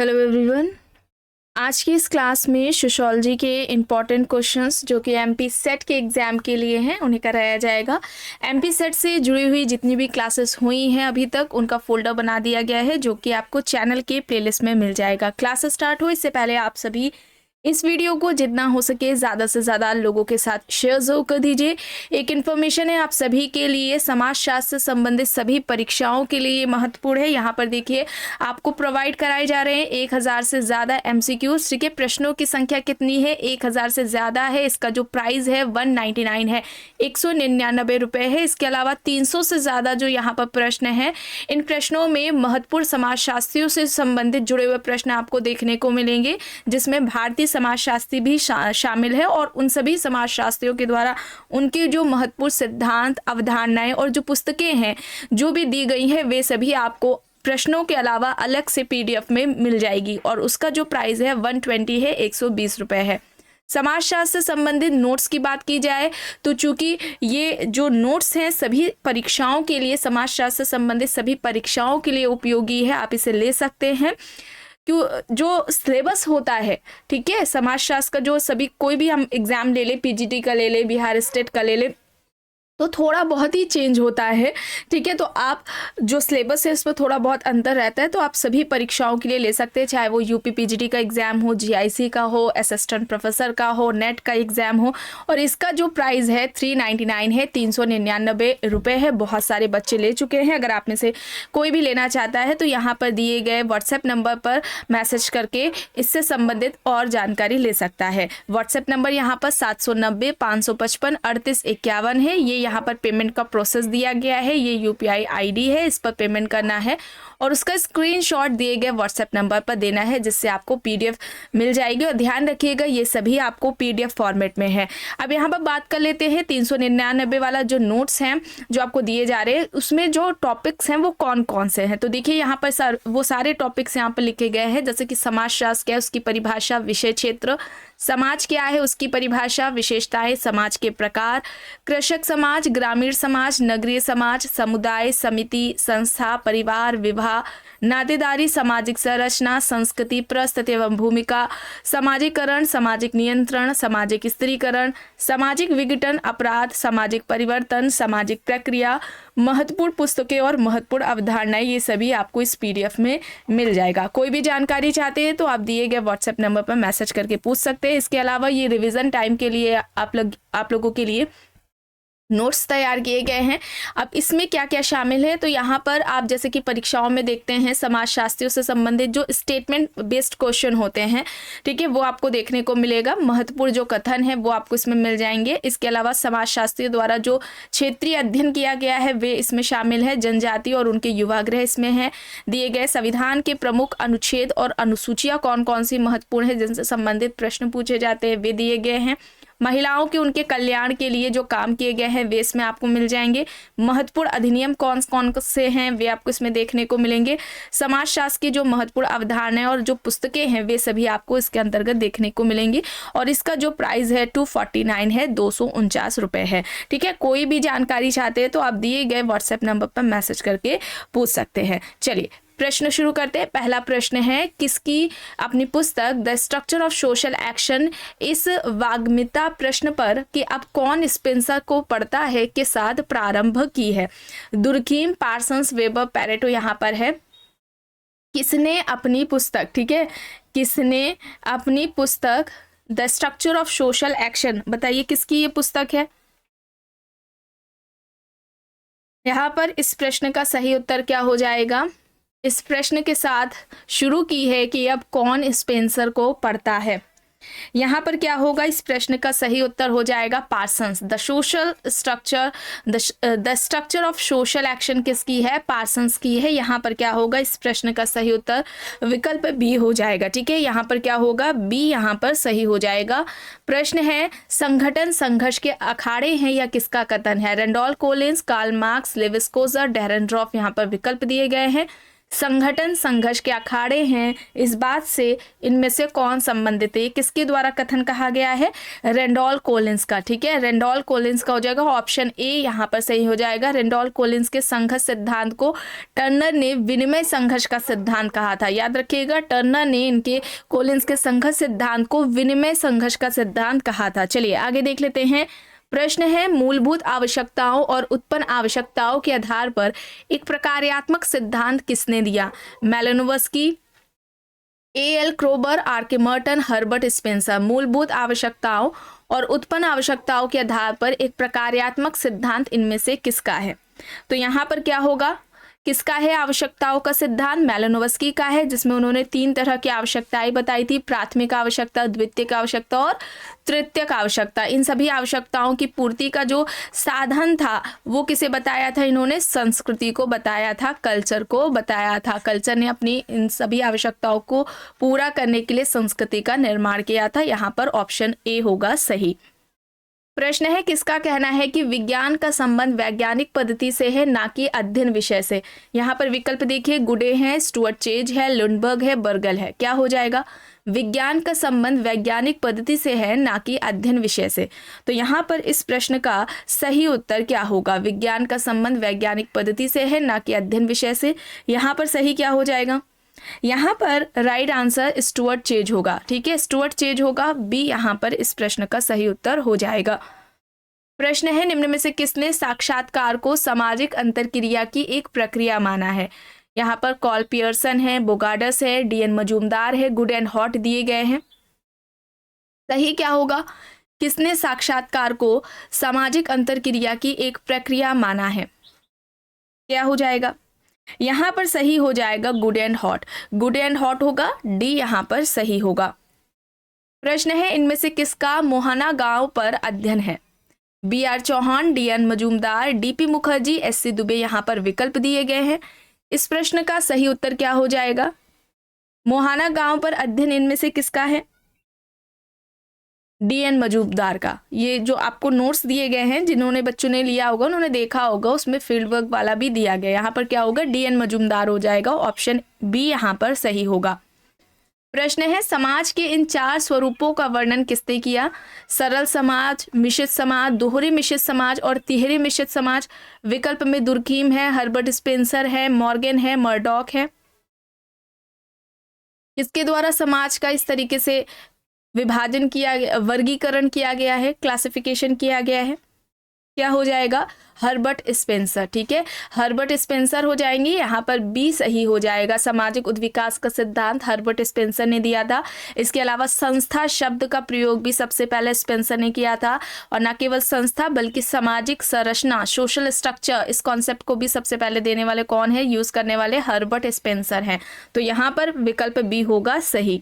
Hello everyone. आज की इस क्लास में सोशियोलॉजी के इम्पॉर्टेंट क्वेश्चंस जो कि एमपी सेट के एग्ज़ाम के लिए हैं उन्हें कराया जाएगा। एमपी सेट से जुड़ी हुई जितनी भी क्लासेस हुई हैं अभी तक उनका फोल्डर बना दिया गया है जो कि आपको चैनल के प्लेलिस्ट में मिल जाएगा। क्लास स्टार्ट हो इससे पहले आप सभी इस वीडियो को जितना हो सके ज़्यादा से ज़्यादा लोगों के साथ शेयर जरूर कर दीजिए। एक इन्फॉर्मेशन है आप सभी के लिए, समाजशास्त्र से संबंधित सभी परीक्षाओं के लिए महत्वपूर्ण है। यहाँ पर देखिए आपको प्रोवाइड कराए जा रहे हैं 1000 से ज़्यादा एमसीक्यूज। ठीक है, प्रश्नों की संख्या कितनी है? 1000 से ज़्यादा है। इसका जो प्राइस है 199 है, 199 रुपये है। इसके अलावा 300 से ज़्यादा जो यहाँ पर प्रश्न है, इन प्रश्नों में महत्वपूर्ण समाजशास्त्रियों से संबंधित जुड़े हुए प्रश्न आपको देखने को मिलेंगे, जिसमें भारतीय समाजशास्त्री भी शामिल है और उन सभी समाजशास्त्रियों के द्वारा उनके जो महत्वपूर्ण सिद्धांत, अवधारणाएं और जो पुस्तकें हैं जो भी दी गई हैं वे सभी आपको प्रश्नों के अलावा अलग से पीडीएफ में मिल जाएगी और उसका जो प्राइस है 120 है, 120 रुपये है। समाजशास्त्र से संबंधित नोट्स की बात की जाए तो चूंकि ये जो नोट्स हैं सभी परीक्षाओं के लिए, समाजशास्त्र से संबंधित सभी परीक्षाओं के लिए उपयोगी है, आप इसे ले सकते हैं। क्यों जो सिलेबस होता है, ठीक है, समाजशास्त्र का जो सभी कोई भी हम एग्जाम ले ले, पीजीटी का ले ले, बिहार स्टेट का ले ले, तो थोड़ा बहुत ही चेंज होता है। ठीक है, तो आप जो सिलेबस है उसमें थोड़ा बहुत अंतर रहता है, तो आप सभी परीक्षाओं के लिए ले सकते हैं, चाहे वो यूपी पीजीटी का एग्ज़ाम हो, जीआईसी का हो, असिस्टेंट प्रोफेसर का हो, नेट का एग्ज़ाम हो। और इसका जो प्राइस है 399 है, 399 रुपये है। बहुत सारे बच्चे ले चुके हैं। अगर आप में से कोई भी लेना चाहता है तो यहाँ पर दिए गए व्हाट्सएप नंबर पर मैसेज करके इससे संबंधित और जानकारी ले सकता है। व्हाट्सएप नंबर यहाँ पर 790 555 3851 है। ये यहाँ पर पेमेंट का प्रोसेस दिया गया है, ये यूपीआई आईडी है, इस पर पेमेंट करना है और उसका स्क्रीनशॉट दिए गए व्हाट्सएप नंबर पर देना है, जिससे आपको पीडीएफ मिल जाएगी। और ध्यान रखिएगा ये सभी आपको पीडीएफ फॉर्मेट में है। अब यहाँ पर बात कर लेते हैं 399 वाला जो नोट्स हैं जो आपको दिए जा रहे हैं, उसमें जो टॉपिक्स हैं वो कौन कौन से हैं। तो देखिए यहाँ पर वो सारे टॉपिक्स यहाँ पर लिखे गए हैं, जैसे कि समाजशास्त्र क्या है उसकी परिभाषा, विषय क्षेत्र, समाज क्या है उसकी परिभाषा, विशेषताएं, समाज के प्रकार, कृषक समाज, ग्रामीण समाज, नगरीय समाज, समुदाय, समिति, संस्था, परिवार, विवाह, नातेदारी, सामाजिक संरचना, संस्कृति, परिस्थिति एवं भूमिका, समाजीकरण, सामाजिक नियंत्रण, सामाजिक स्त्रीकरण, सामाजिक विघटन, अपराध, सामाजिक परिवर्तन, सामाजिक प्रक्रिया, महत्वपूर्ण पुस्तकें और महत्वपूर्ण अवधारणाएं, ये सभी आपको इस पीडीएफ में मिल जाएगा। कोई भी जानकारी चाहते हैं तो आप दिए गए व्हाट्सएप नंबर पर मैसेज करके पूछ सकते हैं। इसके अलावा ये रिवीजन टाइम के लिए आप लोगों के लिए नोट्स तैयार किए गए हैं। अब इसमें क्या क्या शामिल है, तो यहाँ पर आप जैसे कि परीक्षाओं में देखते हैं समाजशास्त्रियों से संबंधित जो स्टेटमेंट बेस्ड क्वेश्चन होते हैं, ठीक है, वो आपको देखने को मिलेगा। महत्वपूर्ण जो कथन है वो आपको इसमें मिल जाएंगे। इसके अलावा समाजशास्त्रियों द्वारा जो क्षेत्रीय अध्ययन किया गया है वे इसमें शामिल है। जनजाति और उनके युवागृह इसमें है दिए गए। संविधान के प्रमुख अनुच्छेद और अनुसूचियाँ कौन कौन सी महत्वपूर्ण है जिनसे संबंधित प्रश्न पूछे जाते हैं वे दिए गए हैं। महिलाओं के उनके कल्याण के लिए जो काम किए गए हैं वे इसमें आपको मिल जाएंगे। महत्वपूर्ण अधिनियम कौन कौन से हैं वे आपको इसमें देखने को मिलेंगे। समाजशास्त्र की जो महत्वपूर्ण अवधारणाएं और जो पुस्तकें हैं वे सभी आपको इसके अंतर्गत देखने को मिलेंगी और इसका जो प्राइस है 249 है, 249 रुपये है। ठीक है, कोई भी जानकारी चाहते हैं तो आप दिए गए व्हाट्सएप नंबर पर मैसेज करके पूछ सकते हैं। चलिए प्रश्न शुरू करते हैं। पहला प्रश्न है, किसकी अपनी पुस्तक the structure of social action इस वाग्मिता प्रश्न पर कि अब कौन स्पेंसर को पढ़ता है के साथ प्रारंभ की है। दुर्खीम, पार्सन्स, वेबर, पैरेटो यहाँ पर है। किसने अपनी पुस्तक, ठीक है, किसने अपनी पुस्तक the structure of social action, बताइए किसकी ये पुस्तक है। यहाँ पर इस प्रश्न का सही उत्तर क्या हो जाएगा। इस प्रश्न के साथ शुरू की है कि अब कौन स्पेंसर को पढ़ता है। यहाँ पर क्या होगा, इस प्रश्न का सही उत्तर हो जाएगा Parsons. The social structure, the structure of social action किसकी है, पार्सन्स की है। यहाँ पर क्या होगा, इस प्रश्न का सही उत्तर विकल्प बी हो जाएगा। ठीक है, यहाँ पर क्या होगा, बी यहाँ पर सही हो जाएगा। प्रश्न है, संगठन संघर्ष के अखाड़े हैं या किसका कथन है। Randolph Collins, Karl Marx, Lewis Coser, Dahrendorf, यहाँ पर विकल्प दिए गए हैं। संगठन संघर्ष के अखाड़े हैं, इस बात से इनमें से कौन संबंधित है? किसके द्वारा कथन कहा गया है? रेंडॉल कोलिंस का। ठीक है, रेंडॉल कोलिंस का हो जाएगा ऑप्शन ए यहाँ पर सही हो जाएगा। रेंडॉल कोलिंस के संघर्ष सिद्धांत को टर्नर ने विनिमय संघर्ष का सिद्धांत कहा था। याद रखिएगा, टर्नर ने इनके कोलिंस के संघर्ष सिद्धांत को विनिमय संघर्ष का सिद्धांत कहा था। चलिए आगे देख लेते हैं। प्रश्न है, मूलभूत आवश्यकताओं और उत्पन्न आवश्यकताओं के आधार पर एक प्रकार्यात्मक सिद्धांत किसने दिया? मैलिनोवस्की, एल क्रोबर, आर के मर्टन, हर्बर्ट स्पेंसर। मूलभूत आवश्यकताओं और उत्पन्न आवश्यकताओं के आधार पर एक प्रकार्यात्मक सिद्धांत इनमें से किसका है? तो यहाँ पर क्या होगा, किसका है आवश्यकताओं का सिद्धांत? मैलिनोवस्की का है, जिसमें उन्होंने 3 तरह की आवश्यकताएं बताई थी, प्राथमिक आवश्यकता, द्वितीयक आवश्यकता और तृतीयक आवश्यकता। इन सभी आवश्यकताओं की पूर्ति का जो साधन था वो किसे बताया था? इन्होंने संस्कृति को बताया था, कल्चर को बताया था। कल्चर ने अपनी इन सभी आवश्यकताओं को पूरा करने के लिए संस्कृति का निर्माण किया था। यहाँ पर ऑप्शन ए होगा सही। प्रश्न है, किसका कहना है कि विज्ञान का संबंध वैज्ञानिक पद्धति से है, ना कि अध्ययन विषय से? यहाँ पर विकल्प देखिए, गुडे है, स्टुअर्ट चेज है, लुंडबर्ग है, बर्गल है। क्या हो जाएगा? विज्ञान का संबंध वैज्ञानिक पद्धति से है, ना कि अध्ययन विषय से। तो यहाँ पर इस प्रश्न का सही उत्तर क्या होगा? विज्ञान का संबंध वैज्ञानिक पद्धति से है, ना कि अध्ययन विषय से। यहाँ पर सही क्या हो जाएगा? यहाँ पर राइट आंसर स्टुअर्ट चेज होगा। ठीक है, स्टुअर्ट चेज होगा, बी यहाँ पर इस प्रश्न का सही उत्तर हो जाएगा। प्रश्न है, निम्न में से किसने साक्षात्कार को सामाजिक अंतरक्रिया की एक प्रक्रिया माना है? यहाँ पर कॉल पियर्सन है, बोगार्डस है, डीएन मजूमदार है, गुड एंड हॉट दिए गए हैं। सही क्या होगा? किसने साक्षात्कार को सामाजिक अंतरक्रिया की एक प्रक्रिया माना है? क्या हो जाएगा? यहाँ पर सही हो जाएगा good and hot. Good and hot होगा, डी यहाँ पर सही होगा। प्रश्न है, इनमें से किसका मोहना गांव पर अध्ययन है? B R Chauhan, D N Majumdar, DP Mukherjee, S C Dubey. यहाँ पर विकल्प दिए गए हैं। इस प्रश्न का सही उत्तर क्या हो जाएगा? मोहना गांव पर अध्ययन इनमें से किसका है? डीएन मजूमदार का। ये जो आपको नोट्स दिए गए हैं, जिन्होंने बच्चों ने लिया होगा उन्होंने देखा होगा, उसमें फील्ड वर्क वाला भी दिया गया। यहाँ पर क्या होगा? डीएन मजूमदार हो जाएगा, ऑप्शन बी यहाँ पर सही होगा। प्रश्न है, समाज के इन 4 स्वरूपों का वर्णन किसने किया? सरल समाज, मिश्रित समाज, दोहरे मिश्रित समाज और तिहरे मिश्रित समाज। विकल्प में दुर्कीम है, हर्बर्ट स्पेंसर है, मॉर्गन है, मर्डॉक है। किसके द्वारा समाज का इस तरीके से विभाजन किया गया, वर्गीकरण किया गया है, क्लासिफिकेशन किया गया है? क्या हो जाएगा? Herbert Spencer. ठीक है, हर्बर्ट स्पेंसर हो जाएंगे। यहाँ पर बी सही हो जाएगा। सामाजिक उद्विकास का सिद्धांत हर्बर्ट स्पेंसर ने दिया था। इसके अलावा संस्था शब्द का प्रयोग भी सबसे पहले स्पेंसर ने किया था, और न केवल संस्था बल्कि सामाजिक संरचना, सोशल स्ट्रक्चर, इस कॉन्सेप्ट को भी सबसे पहले देने वाले कौन है, यूज करने वाले हर्बर्ट स्पेंसर हैं। तो यहाँ पर विकल्प बी होगा सही।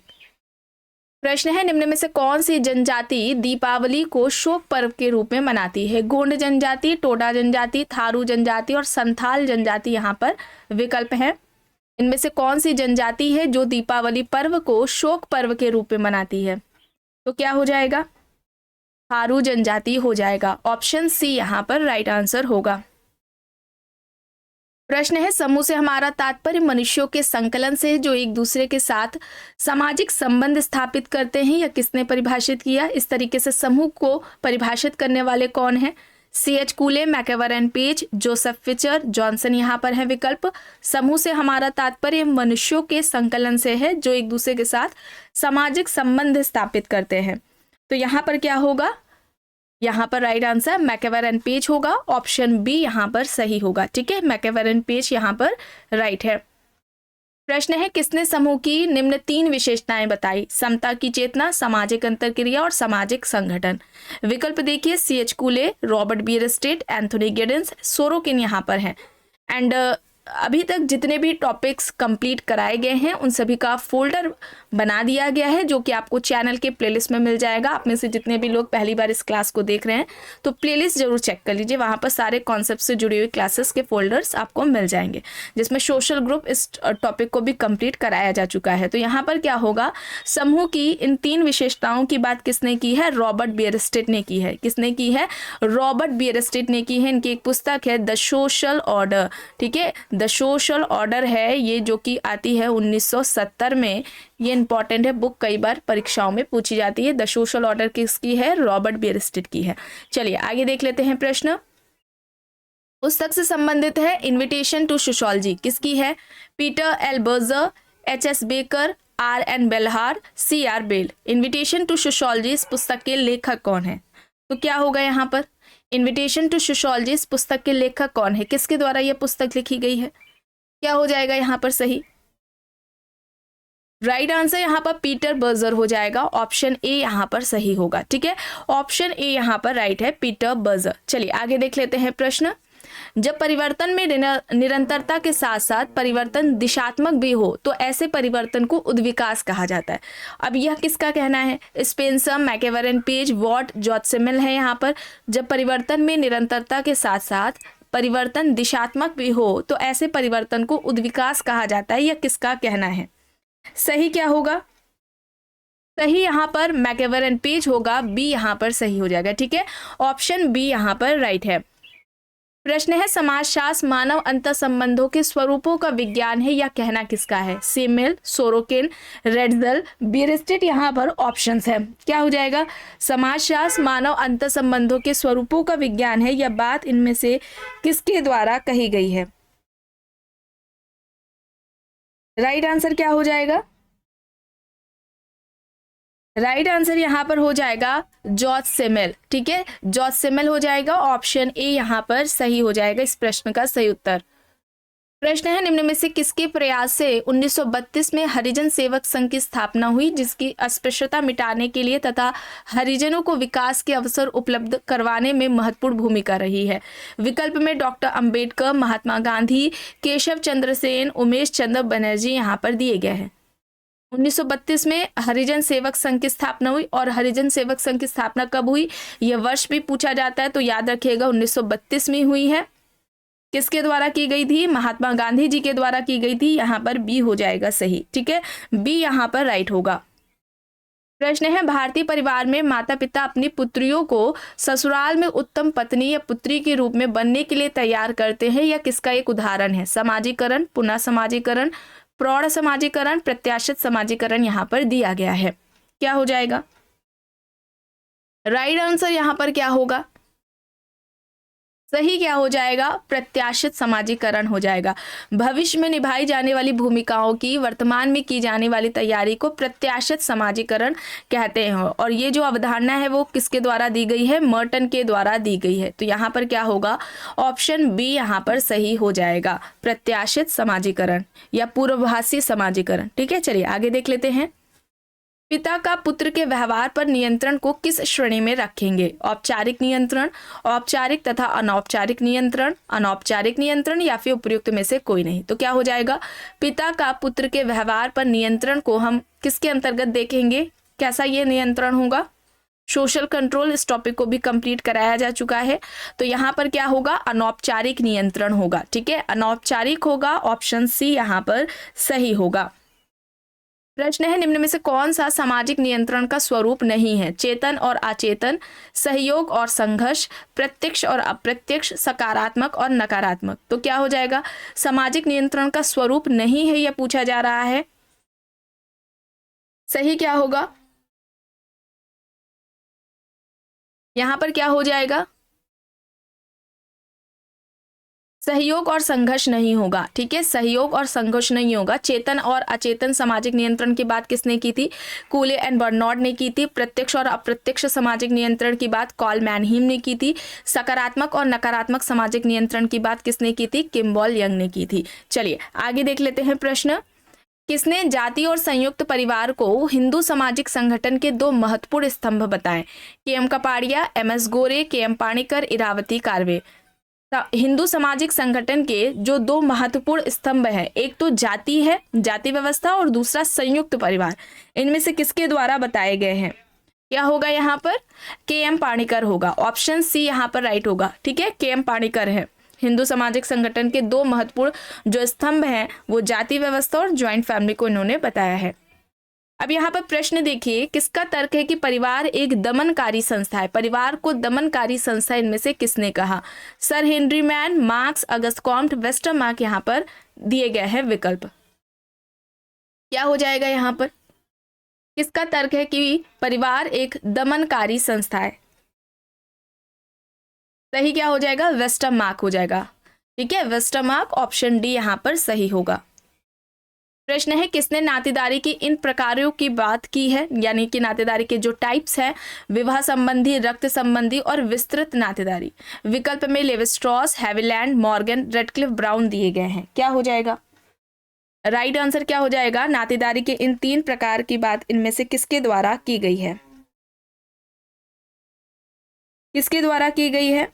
प्रश्न है, निम्न में से कौन सी जनजाति दीपावली को शोक पर्व के रूप में मनाती है? गोंड जनजाति, टोडा जनजाति, थारू जनजाति और संथाल जनजाति यहाँ पर विकल्प है। इनमें से कौन सी जनजाति है जो दीपावली पर्व को शोक पर्व के रूप में मनाती है? तो क्या हो जाएगा? थारू जनजाति हो जाएगा, ऑप्शन सी यहाँ पर राइट आंसर होगा। प्रश्न है, समूह से हमारा तात्पर्य मनुष्यों के संकलन से जो एक दूसरे के साथ सामाजिक संबंध स्थापित करते हैं। यह किसने परिभाषित किया? इस तरीके से समूह को परिभाषित करने वाले कौन है? C.H. Cooley, MacIver and Page, Joseph Fichter, Johnson यहाँ पर है विकल्प। समूह से हमारा तात्पर्य मनुष्यों के संकलन से है जो एक दूसरे के साथ सामाजिक संबंध स्थापित करते हैं। तो यहाँ पर क्या होगा? यहाँ पर राइट आंसर मैकेवर एंड पेज होगा, ऑप्शन बी यहाँ पर सही होगा। ठीक है, मैकेवर एंड पेज यहाँ पर राइट है। प्रश्न है, किसने समूह की निम्न 3 विशेषताएं बताई? समता की चेतना, सामाजिक अंतरक्रिया और सामाजिक संगठन। विकल्प देखिए, C.H. कूले, रॉबर्ट बीयरस्टेट, एंथोनी गिडिंस, सोरोकिन यहाँ पर हैं। एंड अभी तक जितने भी टॉपिक्स कंप्लीट कराए गए हैं उन सभी का फोल्डर बना दिया गया है, जो कि आपको चैनल के प्लेलिस्ट में मिल जाएगा। आप में से जितने भी लोग पहली बार इस क्लास को देख रहे हैं तो प्लेलिस्ट जरूर चेक कर लीजिए, वहाँ पर सारे कॉन्सेप्ट से जुड़ी हुई क्लासेस के फोल्डर्स आपको मिल जाएंगे, जिसमें सोशल ग्रुप इस टॉपिक को भी कंप्लीट कराया जा चुका है। तो यहाँ पर क्या होगा? समूह की इन 3 विशेषताओं की बात किसने की है? रॉबर्ट बीयरस्टेट ने की है। किसने की है? रॉबर्ट बीयरस्टेट ने की है। इनकी एक पुस्तक है द सोशल ऑर्डर। ठीक है, द सोशल ऑर्डर है ये, जो कि आती है 1970 में। ये इंपॉर्टेंट है, बुक कई बार परीक्षाओं में पूछी जाती है। द सोशल ऑर्डर किसकी है? रॉबर्ट बियरस्टेड की है। चलिए आगे देख लेते हैं प्रश्न। पुस्तक से संबंधित है इन्विटेशन टू सोशियोलॉजी, किसकी है? Peter L Berger, H S. Becker, R N. बेल्हार, C R. Bell. Invitation to sociology इस पुस्तक के लेखक कौन है? तो क्या होगा यहाँ पर? इन्विटेशन टू सोशियोलॉजी इस पुस्तक के लेखक कौन है? किसके द्वारा यह पुस्तक लिखी गई है? क्या हो जाएगा यहाँ पर सही? राइट आंसर यहाँ पर पीटर बर्जर हो जाएगा। ऑप्शन ए यहाँ पर सही होगा। ठीक है, ऑप्शन ए यहाँ पर राइट है, पीटर बर्जर। चलिए आगे देख लेते हैं प्रश्न। जब परिवर्तन में निरंतरता के साथ साथ परिवर्तन दिशात्मक भी हो तो ऐसे परिवर्तन को उद्विकास कहा जाता है। अब यह किसका कहना है? स्पेंसर, मैकेवरन, पेज, वॉट, जॉर्ज है यहाँ पर। जब परिवर्तन में निरंतरता के साथ साथ परिवर्तन दिशात्मक भी हो तो ऐसे परिवर्तन को उद्विकास कहा जाता है। यह किसका कहना है? सही क्या होगा? सही यहाँ पर मैकेवरन पेज होगा। बी यहाँ पर सही हो जाएगा। ठीक है, ऑप्शन बी यहाँ पर राइट है। प्रश्न है समाजशास्त्र मानव अंतर संबंधों के स्वरूपों का विज्ञान है, यह कहना किसका है? सेमेल, सोरोकिन, रेड्जल, बियरस्टेड। यहाँ पर ऑप्शंस है, क्या हो जाएगा? समाजशास्त्र मानव अंतर संबंधों के स्वरूपों का विज्ञान है, यह बात इनमें से किसके द्वारा कही गई है? राइट आंसर क्या हो जाएगा? राइट आंसर यहाँ पर हो जाएगा जॉर्ज सेमेल। ठीक है, जॉर्ज सेमेल हो जाएगा। ऑप्शन ए यहाँ पर सही हो जाएगा इस प्रश्न का सही उत्तर। प्रश्न है निम्न में से किसके प्रयास से 1932 में हरिजन सेवक संघ की स्थापना हुई, जिसकी अस्पृश्यता मिटाने के लिए तथा हरिजनों को विकास के अवसर उपलब्ध करवाने में महत्वपूर्ण भूमिका रही है? विकल्प में डॉक्टर अंबेडकर, महात्मा गांधी, केशव चंद्र सेन, उमेश चंद्र बनर्जी यहाँ पर दिए गए हैं। 1932 में हरिजन सेवक संघ की स्थापना हुई, और हरिजन सेवक संघ की स्थापना कब हुई यह वर्ष भी पूछा जाता है, तो याद रखिएगा 1932 में हुई है। किसके द्वारा की गई थी? महात्मा गांधी जी के द्वारा की गई थी। यहाँ पर बी हो जाएगा सही। ठीक है, बी यहाँ पर राइट होगा। प्रश्न है भारतीय परिवार में माता पिता अपनी पुत्रियों को ससुराल में उत्तम पत्नी या पुत्री के रूप में बनने के लिए तैयार करते हैं, यह किसका एक उदाहरण है? समाजीकरण, पुनः समाजीकरण, प्रौढ़ समाजीकरण, प्रत्याशित समाजीकरण यहाँ पर दिया गया है। क्या हो जाएगा? राइट आंसर यहाँ पर क्या होगा? सही क्या हो जाएगा? प्रत्याशित समाजीकरण हो जाएगा। भविष्य में निभाई जाने वाली भूमिकाओं की वर्तमान में की जाने वाली तैयारी को प्रत्याशित समाजीकरण कहते हैं। और ये जो अवधारणा है वो किसके द्वारा दी गई है? मर्टन के द्वारा दी गई है। तो यहाँ पर क्या होगा? ऑप्शन बी यहाँ पर सही हो जाएगा, प्रत्याशित समाजीकरण या पूर्वभाषी समाजीकरण। ठीक है, चलिए आगे देख लेते हैं। पिता का पुत्र के व्यवहार पर नियंत्रण को किस श्रेणी में रखेंगे? औपचारिक नियंत्रण, औपचारिक तथा अनौपचारिक नियंत्रण, अनौपचारिक नियंत्रण या फिर उपयुक्त में से कोई नहीं। तो क्या हो जाएगा? पिता का पुत्र के व्यवहार पर नियंत्रण को हम किसके अंतर्गत देखेंगे? कैसा ये नियंत्रण होगा? Social control. इस टॉपिक को भी कंप्लीट कराया जा चुका है। तो यहाँ पर क्या होगा? अनौपचारिक नियंत्रण होगा। ठीक है, अनौपचारिक होगा। ऑप्शन सी यहाँ पर सही होगा। प्रश्न है निम्न में से कौन सा सामाजिक नियंत्रण का स्वरूप नहीं है? चेतन और अचेतन, सहयोग और संघर्ष, प्रत्यक्ष और अप्रत्यक्ष, सकारात्मक और नकारात्मक। तो क्या हो जाएगा? सामाजिक नियंत्रण का स्वरूप नहीं है यह पूछा जा रहा है। सही क्या होगा? यहां पर क्या हो जाएगा? सहयोग और संघर्ष नहीं होगा। ठीक है, सहयोग और संघर्ष नहीं होगा। चेतन और अचेतन सामाजिक नियंत्रण की बात किसने की थी? कूले एंड बर्नौड ने की थी। प्रत्यक्ष और अप्रत्यक्ष सामाजिक नियंत्रण की बात कॉल मैनहीम ने की थी। सकारात्मक और नकारात्मक सामाजिक नियंत्रण की बात किसने की थी? किम्बॉल यंग ने की थी। चलिए आगे देख लेते हैं प्रश्न। किसने जाति और संयुक्त परिवार को हिंदू सामाजिक संगठन के दो महत्वपूर्ण स्तंभ बताएं? के.एम. कपाड़िया, एम.एस. गोरे, के.एम. पाणिकर, इरावती कार्वे। हिंदू सामाजिक संगठन के जो दो महत्वपूर्ण स्तंभ हैं, एक तो जाति है, जाति व्यवस्था, और दूसरा संयुक्त परिवार, इनमें से किसके द्वारा बताए गए हैं? क्या होगा यहाँ पर? के.एम. पाणिकर होगा। ऑप्शन सी यहाँ पर राइट होगा। ठीक है, के.एम. पाणिकर है। हिंदू सामाजिक संगठन के दो महत्वपूर्ण जो स्तंभ हैं वो जाति व्यवस्था और ज्वाइंट फैमिली को इन्होंने बताया है। अब यहाँ पर प्रश्न देखिए, किसका तर्क है कि परिवार एक दमनकारी संस्था है? परिवार को दमनकारी संस्था इनमें से किसने कहा? Sir Henry man, marks, Auguste Comte, Westermarck यहाँ पर दिए गए हैं विकल्प। क्या हो जाएगा यहाँ पर? किसका तर्क है कि परिवार एक दमनकारी संस्था है? सही क्या हो जाएगा? वेस्टरमार्क हो जाएगा। ठीक है, वेस्टरमार्क ऑप्शन डी यहाँ पर सही होगा। प्रश्न है, किसने नातेदारी की इन प्रकारों की बात की है? यानी कि नातेदारी के जो टाइप्स हैं, विवाह संबंधी, रक्त संबंधी और विस्तृत नातेदारी। विकल्प में Levi Strauss, Haviland, Morgan, Radcliffe Brown दिए गए हैं। क्या हो जाएगा? राइट आंसर क्या हो जाएगा? नातेदारी के इन 3 प्रकार की बात इनमें से किसके द्वारा की गई है? किसके द्वारा की गई है?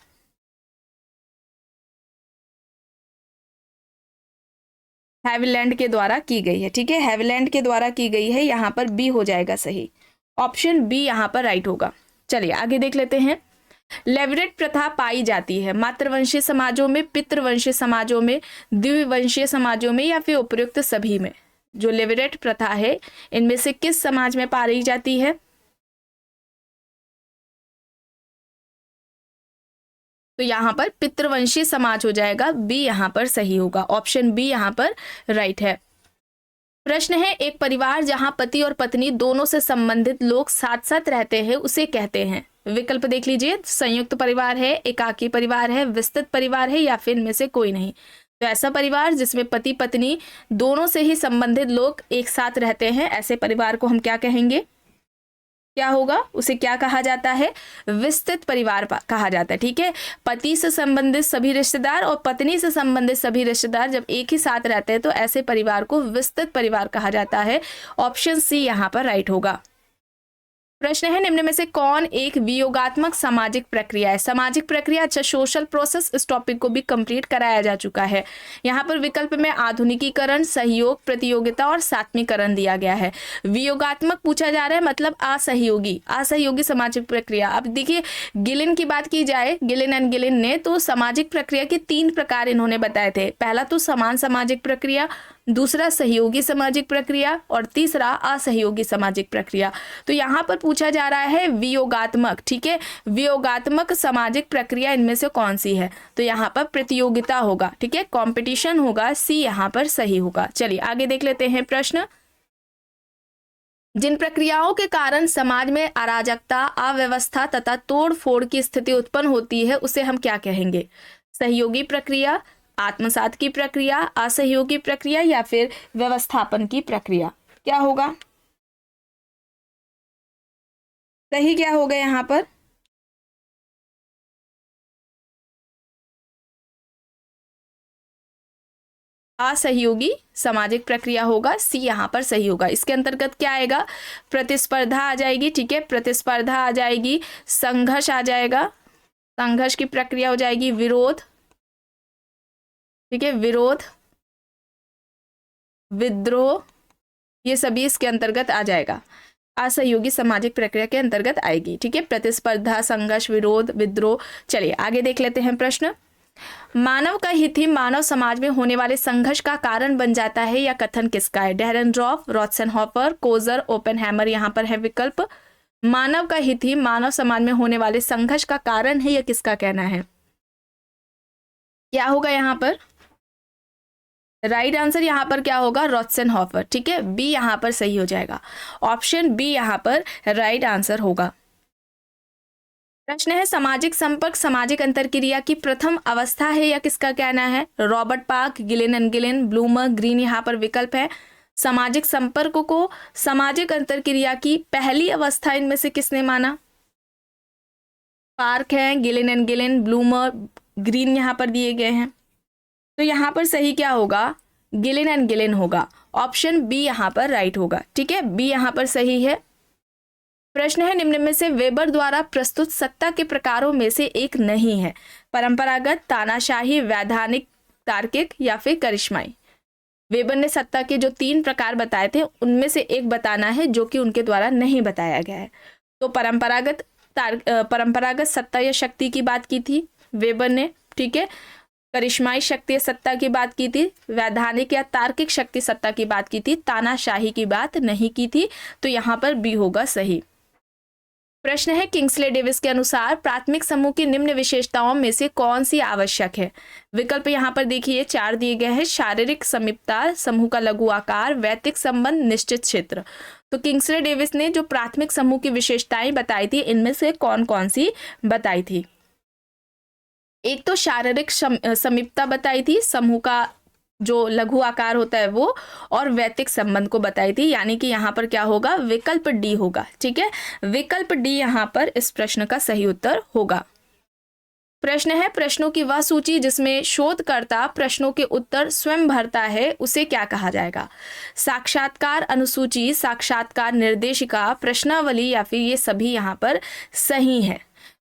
हैविलैंड के द्वारा की गई है। ठीक है, हैविलैंड के द्वारा की गई है। यहाँ पर बी हो जाएगा सही, ऑप्शन बी यहाँ पर राइट होगा। चलिए आगे देख लेते हैं। लेवरेट प्रथा पाई जाती है मातृवंशीय समाजों में, पितृवंशीय समाजों में, द्विवंशीय समाजों में या फिर उपयुक्त सभी में? जो लेवरेट प्रथा है इनमें से किस समाज में पाई जाती है? तो यहाँ पर पितृवंशीय समाज हो जाएगा, बी यहाँ पर सही होगा, ऑप्शन बी यहाँ पर राइट है। प्रश्न है, एक परिवार जहां पति और पत्नी दोनों से संबंधित लोग साथ साथ रहते हैं उसे कहते हैं? विकल्प देख लीजिए, संयुक्त परिवार है, एकाकी परिवार है, विस्तृत परिवार है या फिर इनमें से कोई नहीं। तो ऐसा परिवार जिसमें पति पत्नी दोनों से ही संबंधित लोग एक साथ रहते हैं, ऐसे परिवार को हम क्या कहेंगे? क्या होगा? उसे क्या कहा जाता है? विस्तृत परिवार कहा जाता है। ठीक है, पति से संबंधित सभी रिश्तेदार और पत्नी से संबंधित सभी रिश्तेदार जब एक ही साथ रहते हैं तो ऐसे परिवार को विस्तृत परिवार कहा जाता है। ऑप्शन सी यहाँ पर राइट होगा। प्रश्न है, निम्न में से कौन एक वियोगात्मक सामाजिक प्रक्रिया है? सामाजिक प्रक्रिया, अच्छा सोशल प्रोसेस, इस टॉपिक को भी कंप्लीट कराया जा चुका है। यहाँ पर विकल्प में आधुनिकीकरण, सहयोग, प्रतियोगिता और सात्मीकरण दिया गया है। वियोगात्मक पूछा जा रहा है मतलब असहयोगी, असहयोगी सामाजिक प्रक्रिया। अब देखिए, गिलिन की बात की जाए, गिलिन एंड गिलिन ने तो सामाजिक प्रक्रिया के 3 प्रकार इन्होंने बताए थे। पहला तो समान सामाजिक प्रक्रिया, दूसरा सहयोगी सामाजिक प्रक्रिया और तीसरा असहयोगी सामाजिक प्रक्रिया। तो यहाँ पर पूछा जा रहा है वियोगात्मक। ठीक है, वियोगात्मक सामाजिक प्रक्रिया इनमें से कौन सी है? तो यहाँ पर प्रतियोगिता होगा। ठीक है, कंपटीशन होगा, सी यहाँ पर सही होगा। चलिए आगे देख लेते हैं प्रश्न। जिन प्रक्रियाओं के कारण समाज में अराजकता, अव्यवस्था तथा तोड़ फोड़ की स्थिति उत्पन्न होती है उसे हम क्या कहेंगे? सहयोगी प्रक्रिया, आत्मसात की प्रक्रिया, असहयोगी प्रक्रिया या फिर व्यवस्थापन की प्रक्रिया? क्या होगा? सही क्या होगा यहाँ पर? असहयोगी सामाजिक प्रक्रिया होगा, सी यहाँ पर सही होगा। इसके अंतर्गत क्या आएगा? प्रतिस्पर्धा आ जाएगी। ठीक है, प्रतिस्पर्धा आ जाएगी, संघर्ष आ जाएगा, संघर्ष की प्रक्रिया हो जाएगी, विरोध। ठीक है, विरोध, विद्रोह, ये सभी इसके अंतर्गत आ जाएगा, असहयोगी सामाजिक प्रक्रिया के अंतर्गत आएगी। ठीक है, प्रतिस्पर्धा, संघर्ष, विरोध, विद्रोह। चलिए आगे देख लेते हैं प्रश्न। मानव का हित ही मानव समाज में होने वाले संघर्ष का कारण बन जाता है, या कथन किसका है? डेहरनड्रॉफ, रोथसेनहॉफर, कोजर, ओपेनहैमर यहाँ पर है विकल्प। मानव का हित ही मानव समाज में होने वाले संघर्ष का कारण है, यह किसका कहना है? क्या होगा यहाँ पर? राइट आंसर यहाँ पर क्या होगा? रोथसेनहॉफर। ठीक है, बी यहाँ पर सही हो जाएगा, ऑप्शन बी यहाँ पर राइट आंसर होगा। प्रश्न है, सामाजिक संपर्क सामाजिक अंतरक्रिया की प्रथम अवस्था है, या किसका कहना है? Robert park, Gillin and Gillin, bloomer, green यहाँ पर विकल्प है। सामाजिक संपर्क को सामाजिक अंतरक्रिया की पहली अवस्था इनमें से किसने माना? पार्क है, Gillin and Gillin, bloomer, green यहाँ पर दिए गए हैं। तो यहाँ पर सही क्या होगा? गिलिन एंड गिलिन होगा, ऑप्शन बी यहाँ पर राइट होगा। ठीक है, बी यहाँ पर सही है। प्रश्न है, निम्न में से वेबर द्वारा प्रस्तुत सत्ता के प्रकारों में से एक नहीं है? परंपरागत, तानाशाही, वैधानिक, तार्किक या फिर करिश्माई? वेबर ने सत्ता के जो 3 प्रकार बताए थे उनमें से एक बताना है जो कि उनके द्वारा नहीं बताया गया है। तो परंपरागत सत्ता या शक्ति की बात की थी वेबर ने। ठीक है, करिश्माई शक्ति सत्ता की बात की थी, वैधानिक या तार्किक शक्ति सत्ता की बात की थी, तानाशाही की बात नहीं की थी। तो यहाँ पर बी होगा सही। प्रश्न है किंग्सले डेविस के अनुसार प्राथमिक समूह की निम्न विशेषताओं में से कौन सी आवश्यक है। विकल्प यहाँ पर देखिए 4 दिए गए हैं, शारीरिक समीपता, समूह का लघु आकार, वैयक्तिक संबंध, निश्चित क्षेत्र। तो किंग्सले डेविस ने जो प्राथमिक समूह की विशेषताएं बताई थी इनमें से कौन कौन सी बताई थी। एक तो शारीरिक समीपता बताई थी, समूह का जो लघु आकार होता है वो, और वैयक्तिक संबंध को बताई थी, यानी कि यहाँ पर क्या होगा, विकल्प डी होगा। ठीक है, विकल्प डी यहाँ पर इस प्रश्न का सही उत्तर होगा। प्रश्न है प्रश्नों की वह सूची जिसमें शोधकर्ता प्रश्नों के उत्तर स्वयं भरता है उसे क्या कहा जाएगा। साक्षात्कार अनुसूची, साक्षात्कार निर्देशिका, प्रश्नावली या फिर ये सभी यहाँ पर सही है।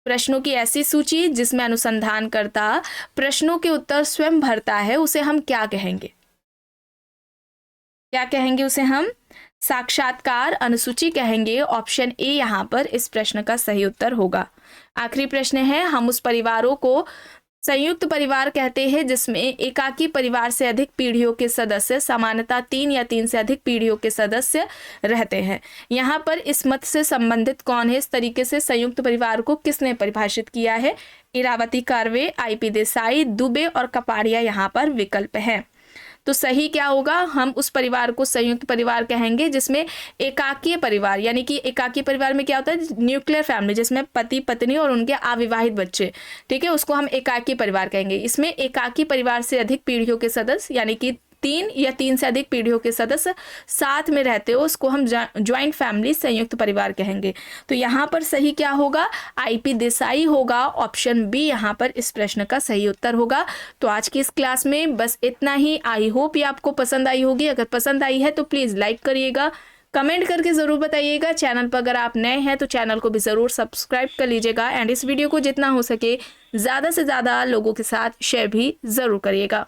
प्रश्नों की ऐसी सूची जिसमें अनुसंधानकर्ता प्रश्नों के उत्तर स्वयं भरता है उसे हम क्या कहेंगे, क्या कहेंगे उसे हम साक्षात्कार अनुसूची कहेंगे। ऑप्शन ए यहाँ पर इस प्रश्न का सही उत्तर होगा। आखिरी प्रश्न है हम उस परिवारों को संयुक्त परिवार कहते हैं जिसमें एकाकी परिवार से अधिक पीढ़ियों के सदस्य, सामान्यतः 3 या 3 से अधिक पीढ़ियों के सदस्य रहते हैं। यहाँ पर इस मत से संबंधित कौन है, इस तरीके से संयुक्त परिवार को किसने परिभाषित किया है। इरावती कर्वे, IP देसाई, दुबे और कपाड़िया यहाँ पर विकल्प है। तो सही क्या होगा, हम उस परिवार को संयुक्त परिवार कहेंगे जिसमें एकाकीय परिवार, यानी कि एकाकी परिवार में क्या होता है, न्यूक्लियर फैमिली जिसमें पति पत्नी और उनके अविवाहित बच्चे, ठीक है, उसको हम एकाकी परिवार कहेंगे। इसमें एकाकी परिवार से अधिक पीढ़ियों के सदस्य, यानी कि 3 या 3 से अधिक पीढ़ियों के सदस्य साथ में रहते हो उसको हम ज्वाइंट फैमिली, संयुक्त परिवार कहेंगे। तो यहाँ पर सही क्या होगा, IP देसाई होगा। ऑप्शन बी यहाँ पर इस प्रश्न का सही उत्तर होगा। तो आज की इस क्लास में बस इतना ही। आई होप ये आपको पसंद आई होगी। अगर पसंद आई है तो प्लीज़ लाइक करिएगा, कमेंट करके ज़रूर बताइएगा। चैनल पर अगर आप नए हैं तो चैनल को भी ज़रूर सब्सक्राइब कर लीजिएगा एंड इस वीडियो को जितना हो सके ज़्यादा से ज़्यादा लोगों के साथ शेयर भी ज़रूर करिएगा।